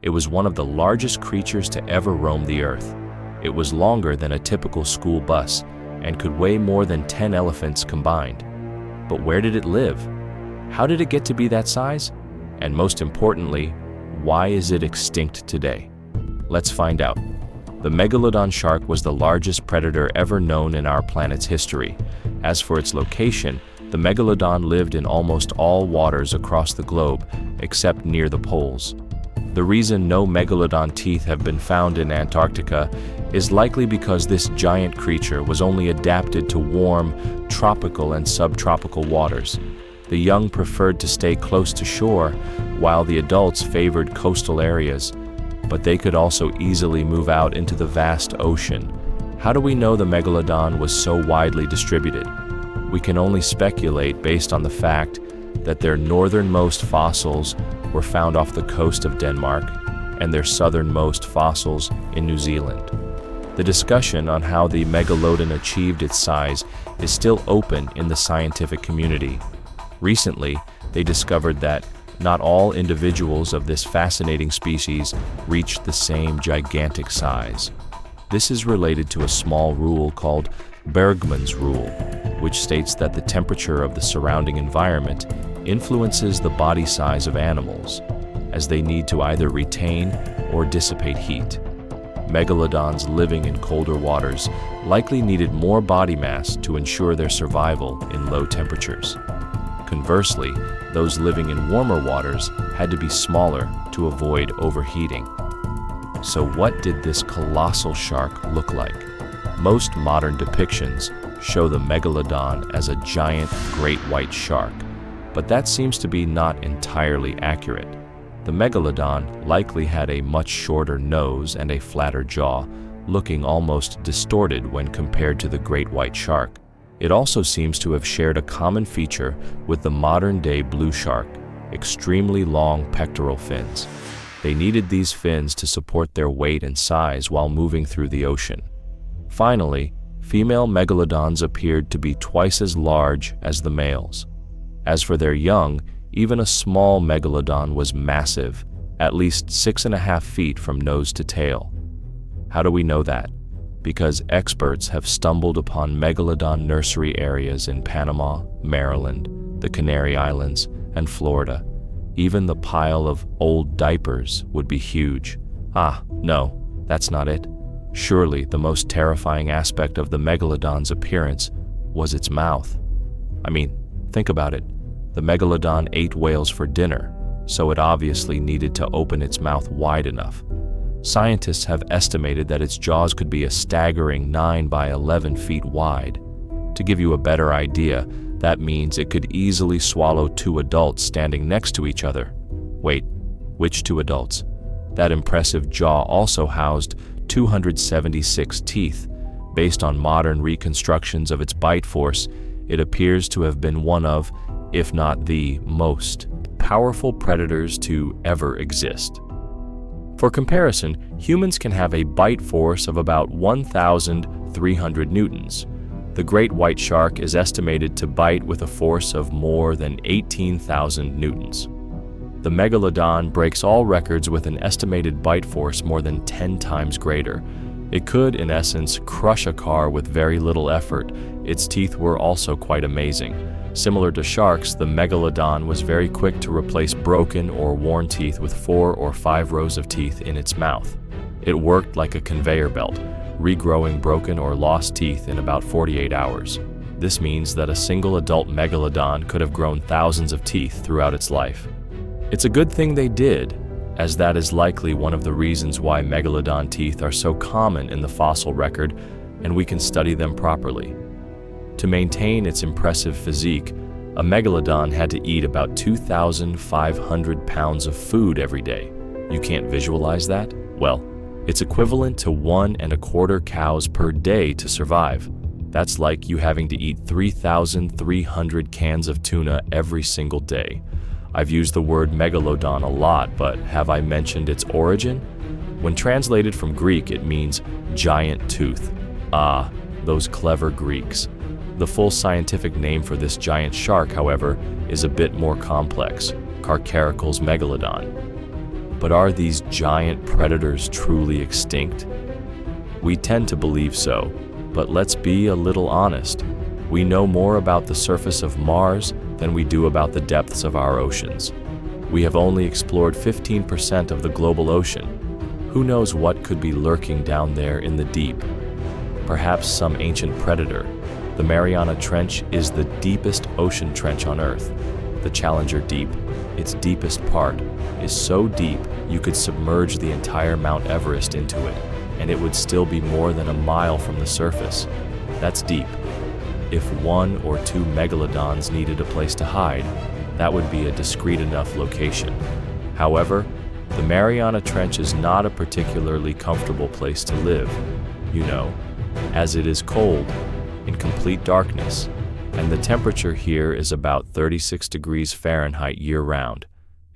It was one of the largest creatures to ever roam the earth. It was longer than a typical school bus and could weigh more than 10 elephants combined. But where did it live? How did it get to be that size? And most importantly, why is it extinct today? Let's find out. The Megalodon shark was the largest predator ever known in our planet's history. As for its location, the Megalodon lived in almost all waters across the globe, except near the poles. The reason no Megalodon teeth have been found in Antarctica is likely because this giant creature was only adapted to warm, tropical and subtropical waters. The young preferred to stay close to shore, while the adults favored coastal areas, but they could also easily move out into the vast ocean. How do we know the Megalodon was so widely distributed? We can only speculate based on the fact that their northernmost fossils were found off the coast of Denmark and their southernmost fossils in New Zealand. The discussion on how the Megalodon achieved its size is still open in the scientific community. Recently, they discovered that not all individuals of this fascinating species reached the same gigantic size. This is related to a small rule called Bergmann's rule, which states that the temperature of the surrounding environment influences the body size of animals, as they need to either retain or dissipate heat. Megalodons living in colder waters likely needed more body mass to ensure their survival in low temperatures. Conversely, those living in warmer waters had to be smaller to avoid overheating. So what did this colossal shark look like? Most modern depictions show the Megalodon as a giant great white shark, but that seems to be not entirely accurate. The Megalodon likely had a much shorter nose and a flatter jaw, looking almost distorted when compared to the great white shark. It also seems to have shared a common feature with the modern-day blue shark: extremely long pectoral fins. They needed these fins to support their weight and size while moving through the ocean. Finally, female megalodons appeared to be twice as large as the males. As for their young, even a small megalodon was massive, at least 6.5 feet from nose to tail. How do we know that? Because experts have stumbled upon megalodon nursery areas in Panama, Maryland, the Canary Islands, and Florida. Even the pile of old diapers would be huge. No, that's not it. Surely the most terrifying aspect of the megalodon's appearance was its mouth. I mean, think about it. The megalodon ate whales for dinner, so it obviously needed to open its mouth wide enough. Scientists have estimated that its jaws could be a staggering 9 by 11 feet wide. To give you a better idea, that means it could easily swallow 2 adults standing next to each other. Wait, which 2 adults? That impressive jaw also housed 276 teeth. Based on modern reconstructions of its bite force, it appears to have been one of, if not the most powerful predators to ever exist. For comparison, humans can have a bite force of about 1,300 newtons. The great white shark is estimated to bite with a force of more than 18,000 newtons. The megalodon breaks all records with an estimated bite force more than 10 times greater. It could, in essence, crush a car with very little effort. Its teeth were also quite amazing. Similar to sharks, the megalodon was very quick to replace broken or worn teeth with 4 or 5 rows of teeth in its mouth. It worked like a conveyor belt, regrowing broken or lost teeth in about 48 hours. This means that a single adult megalodon could have grown thousands of teeth throughout its life. It's a good thing they did, as that is likely one of the reasons why megalodon teeth are so common in the fossil record, and we can study them properly. To maintain its impressive physique, a megalodon had to eat about 2,500 pounds of food every day. You can't visualize that? Well, it's equivalent to 1¼ cows per day to survive. That's like you having to eat 3,300 cans of tuna every single day. I've used the word megalodon a lot, but have I mentioned its origin? When translated from Greek, it means giant tooth. Those clever Greeks. The full scientific name for this giant shark, however, is a bit more complex: Carcharicles megalodon. But are these giant predators truly extinct? We tend to believe so, but let's be a little honest. We know more about the surface of Mars than we do about the depths of our oceans. We have only explored 15% of the global ocean. Who knows what could be lurking down there in the deep? Perhaps some ancient predator. The Mariana Trench is the deepest ocean trench on Earth. The Challenger Deep, its deepest part, is so deep you could submerge the entire Mount Everest into it, and it would still be more than a mile from the surface. That's deep. If one or two megalodons needed a place to hide, that would be a discreet enough location. However, the Mariana Trench is not a particularly comfortable place to live, as it is cold, in complete darkness, and the temperature here is about 36 degrees Fahrenheit year-round.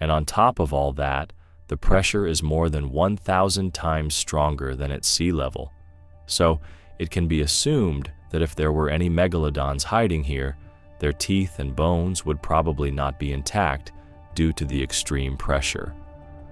And on top of all that, the pressure is more than 1,000 times stronger than at sea level. So, it can be assumed that if there were any megalodons hiding here, their teeth and bones would probably not be intact due to the extreme pressure.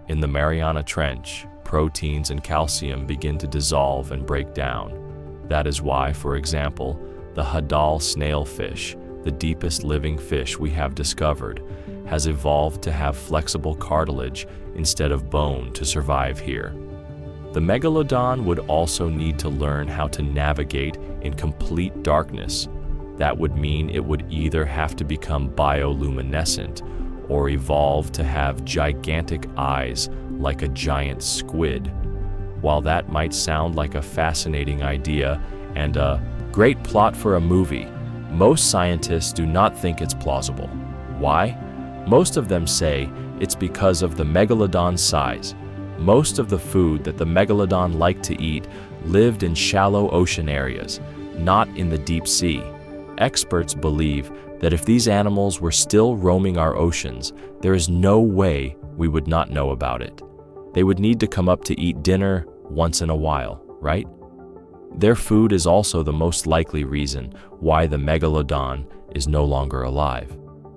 In the Mariana Trench, proteins and calcium begin to dissolve and break down. That is why, for example, the Hadal snailfish, the deepest living fish we have discovered, has evolved to have flexible cartilage instead of bone to survive here. The Megalodon would also need to learn how to navigate in complete darkness. That would mean it would either have to become bioluminescent or evolve to have gigantic eyes like a giant squid. While that might sound like a fascinating idea and a great plot for a movie, most scientists do not think it's plausible. Why? Most of them say it's because of the megalodon's size. Most of the food that the megalodon liked to eat lived in shallow ocean areas, not in the deep sea. Experts believe that if these animals were still roaming our oceans, there is no way we would not know about it. They would need to come up to eat dinner once in a while, right? Their food is also the most likely reason why the megalodon is no longer alive.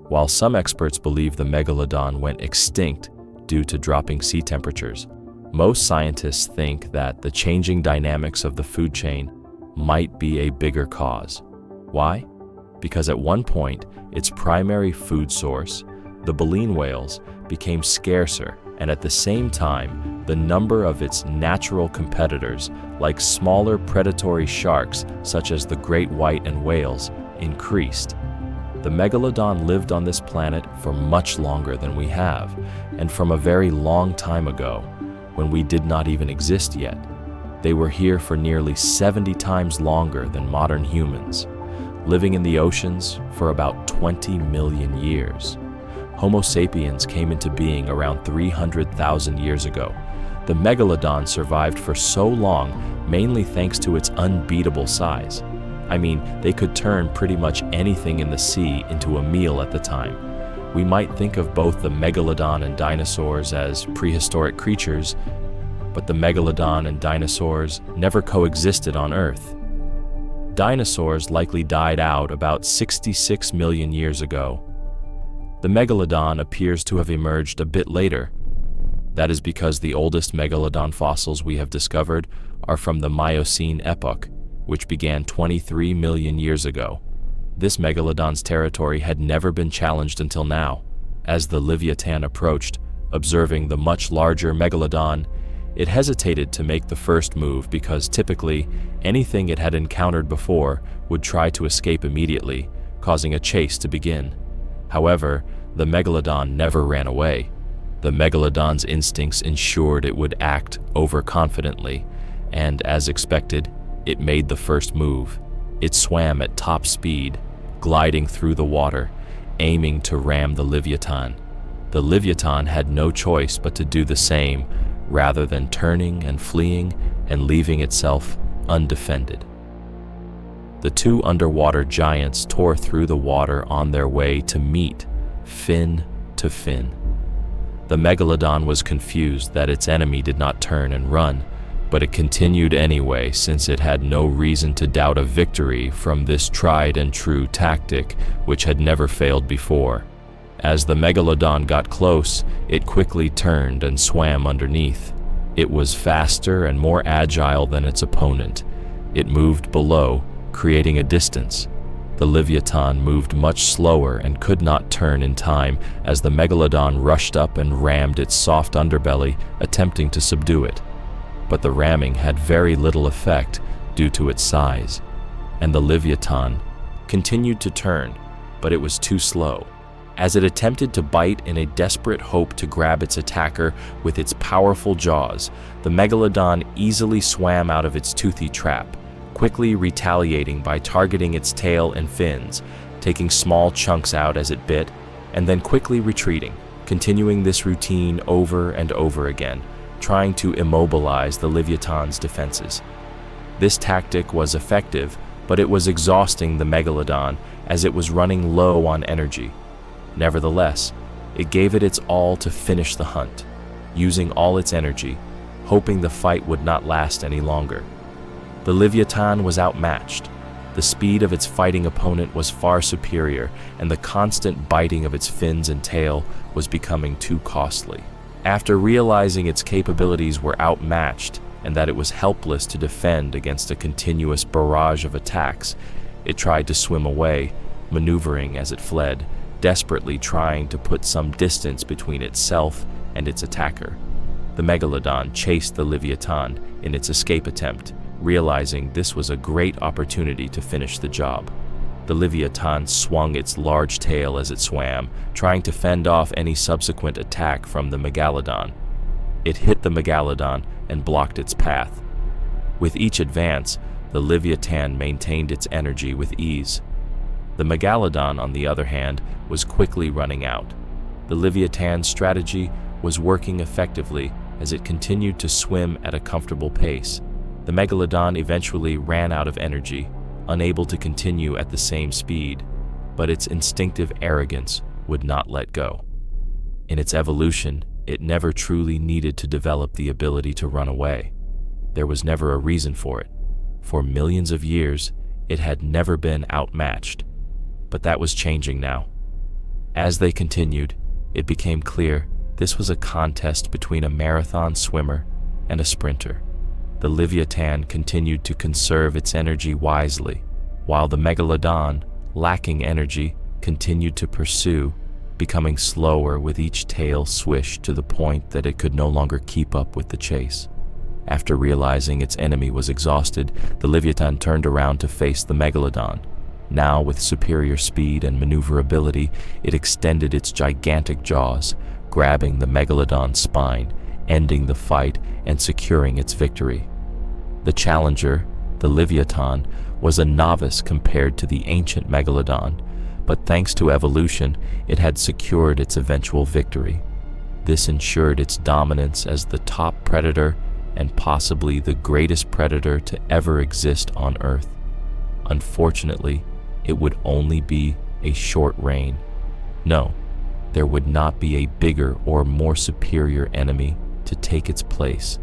While some experts believe the megalodon went extinct due to dropping sea temperatures, most scientists think that the changing dynamics of the food chain might be a bigger cause. Why? Because at one point, its primary food source, the baleen whales, became scarcer, and at the same time, the number of its natural competitors, like smaller predatory sharks such as the great white and whales, increased. The megalodon lived on this planet for much longer than we have, and from a very long time ago, when we did not even exist yet. They were here for nearly 70 times longer than modern humans, living in the oceans for about 20 million years. Homo sapiens came into being around 300,000 years ago. The megalodon survived for so long mainly thanks to its unbeatable size. I mean, they could turn pretty much anything in the sea into a meal at the time. We might think of both the megalodon and dinosaurs as prehistoric creatures, but the megalodon and dinosaurs never coexisted on Earth. Dinosaurs likely died out about 66 million years ago. The megalodon appears to have emerged a bit later. That is because the oldest megalodon fossils we have discovered are from the Miocene epoch, which began 23 million years ago. This megalodon's territory had never been challenged until now. As the Livotan approached, observing the much larger megalodon, it hesitated to make the first move because typically anything it had encountered before would try to escape immediately, causing a chase to begin. However, the megalodon never ran away. The megalodon's instincts ensured it would act overconfidently, and as expected, it made the first move. It swam at top speed, gliding through the water, aiming to ram the Livotan. The Livotan had no choice but to do the same, rather than turning and fleeing and leaving itself undefended. The two underwater giants tore through the water on their way to meet, fin to fin. The megalodon was confused that its enemy did not turn and run, but it continued anyway since it had no reason to doubt a victory from this tried and true tactic which had never failed before. As the Megalodon got close, it quickly turned and swam underneath. It was faster and more agile than its opponent. It moved below, creating a distance. The Livotan moved much slower and could not turn in time as the Megalodon rushed up and rammed its soft underbelly, attempting to subdue it. But the ramming had very little effect due to its size, and the Livotan continued to turn, but it was too slow. As it attempted to bite in a desperate hope to grab its attacker with its powerful jaws, the Megalodon easily swam out of its toothy trap, quickly retaliating by targeting its tail and fins, taking small chunks out as it bit, and then quickly retreating, continuing this routine over and over again, trying to immobilize the Livotan's defenses. This tactic was effective, but it was exhausting the Megalodon as it was running low on energy. Nevertheless, it gave it its all to finish the hunt, using all its energy, hoping the fight would not last any longer. The Livotan was outmatched. The speed of its fighting opponent was far superior, and the constant biting of its fins and tail was becoming too costly. After realizing its capabilities were outmatched and that it was helpless to defend against a continuous barrage of attacks, it tried to swim away, maneuvering as it fled, desperately trying to put some distance between itself and its attacker. The Megalodon chased the Livotan in its escape attempt, realizing this was a great opportunity to finish the job. The Livotan swung its large tail as it swam, trying to fend off any subsequent attack from the Megalodon. It hit the Megalodon and blocked its path. With each advance, the Livotan maintained its energy with ease. The Megalodon, on the other hand, was quickly running out. The Livotan's strategy was working effectively as it continued to swim at a comfortable pace. The Megalodon eventually ran out of energy, unable to continue at the same speed, but its instinctive arrogance would not let go. In its evolution, it never truly needed to develop the ability to run away. There was never a reason for it. For millions of years, it had never been outmatched. But that was changing now. As they continued, it became clear this was a contest between a marathon swimmer and a sprinter. The Livotan continued to conserve its energy wisely, while the Megalodon, lacking energy, continued to pursue, becoming slower with each tail swish to the point that it could no longer keep up with the chase. After realizing its enemy was exhausted, the Livotan turned around to face the Megalodon. Now, with superior speed and maneuverability, it extended its gigantic jaws, grabbing the Megalodon's spine, ending the fight and securing its victory. The challenger, the Livotan, was a novice compared to the ancient Megalodon, but thanks to evolution, it had secured its eventual victory. This ensured its dominance as the top predator and possibly the greatest predator to ever exist on Earth. Unfortunately, it would only be a short reign. No, there would not be a bigger or more superior enemy to take its place.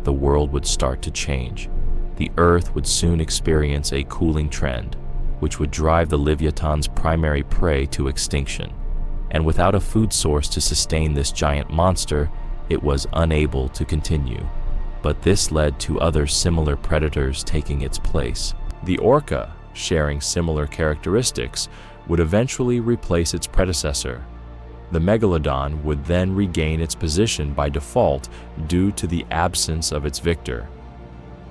The world would start to change. The Earth would soon experience a cooling trend, which would drive the Livotan's primary prey to extinction. And without a food source to sustain this giant monster, it was unable to continue. But this led to other similar predators taking its place. The orca, sharing similar characteristics, would eventually replace its predecessor. The Megalodon would then regain its position by default due to the absence of its victor.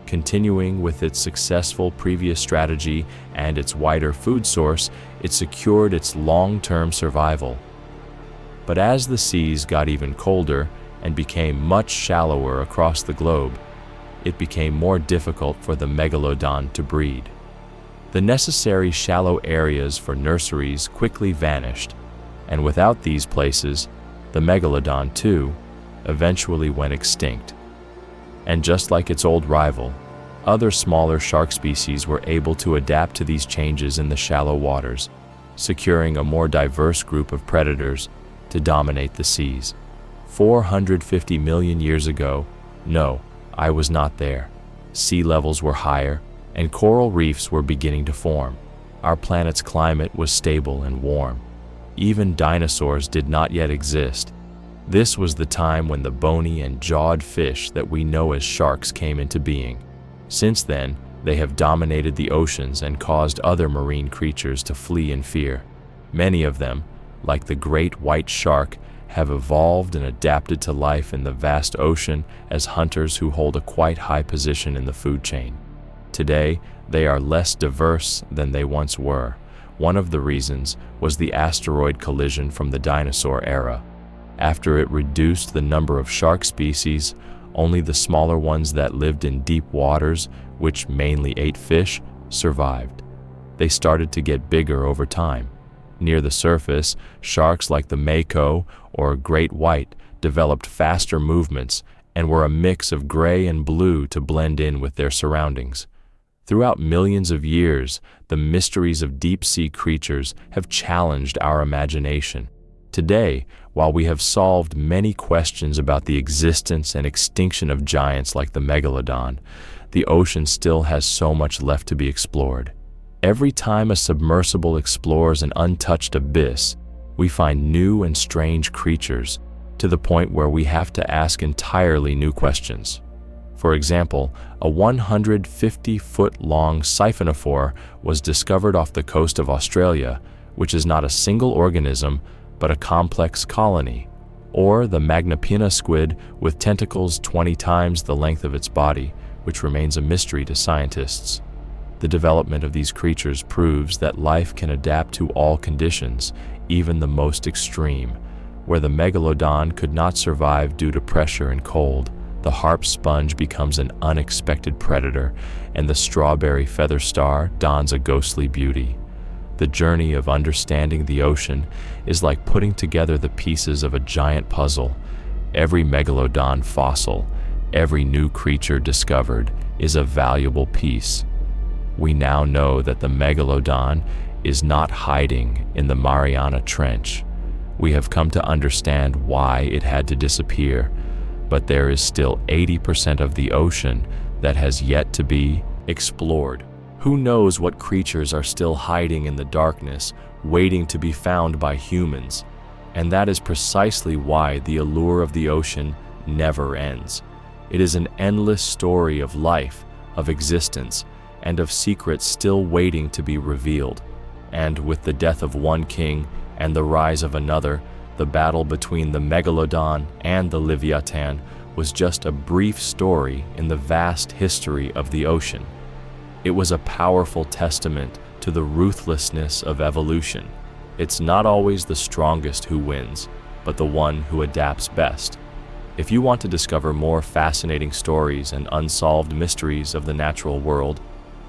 Continuing with its successful previous strategy and its wider food source, it secured its long-term survival. But as the seas got even colder and became much shallower across the globe, it became more difficult for the Megalodon to breed. The necessary shallow areas for nurseries quickly vanished, and without these places, the Megalodon, too, eventually went extinct. And just like its old rival, other smaller shark species were able to adapt to these changes in the shallow waters, securing a more diverse group of predators to dominate the seas. 450 million years ago, no, I was not there. Sea levels were higher, and coral reefs were beginning to form. Our planet's climate was stable and warm. even dinosaurs did not yet exist. This was the time when the bony and jawed fish that we know as sharks came into being. Since then, they have dominated the oceans and caused other marine creatures to flee in fear. Many of them, like the great white shark, have evolved and adapted to life in the vast ocean as hunters who hold a quite high position in the food chain. Today, they are less diverse than they once were. One of the reasons was the asteroid collision from the dinosaur era. After it reduced the number of shark species, only the smaller ones that lived in deep waters, which mainly ate fish, survived. They started to get bigger over time. Near the surface, sharks like the mako or great white developed faster movements and were a mix of gray and blue to blend in with their surroundings. Throughout millions of years, the mysteries of deep-sea creatures have challenged our imagination. Today, while we have solved many questions about the existence and extinction of giants like the Megalodon, the ocean still has so much left to be explored. Every time a submersible explores an untouched abyss, we find new and strange creatures, to the point where we have to ask entirely new questions. For example, a 150-foot-long siphonophore was discovered off the coast of Australia, which is not a single organism, but a complex colony. Or the Magnapina squid with tentacles 20 times the length of its body, which remains a mystery to scientists. The development of these creatures proves that life can adapt to all conditions, even the most extreme. Where the Megalodon could not survive due to pressure and cold, the harp sponge becomes an unexpected predator, and the strawberry feather star dons a ghostly beauty. The journey of understanding the ocean is like putting together the pieces of a giant puzzle. Every Megalodon fossil, every new creature discovered, is a valuable piece. We now know that the Megalodon is not hiding in the Mariana Trench. We have come to understand why it had to disappear, but there is still 80% of the ocean that has yet to be explored. Who knows what creatures are still hiding in the darkness, waiting to be found by humans? And that is precisely why the allure of the ocean never ends. It is an endless story of life, of existence, and of secrets still waiting to be revealed. And with the death of one king and the rise of another, the battle between the Megalodon and the Livotan was just a brief story in the vast history of the ocean. It was a powerful testament to the ruthlessness of evolution. It's not always the strongest who wins, but the one who adapts best. If you want to discover more fascinating stories and unsolved mysteries of the natural world,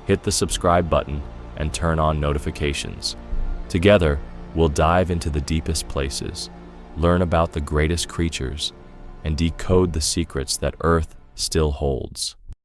hit the subscribe button and turn on notifications. Together, we'll dive into the deepest places, learn about the greatest creatures, and decode the secrets that Earth still holds.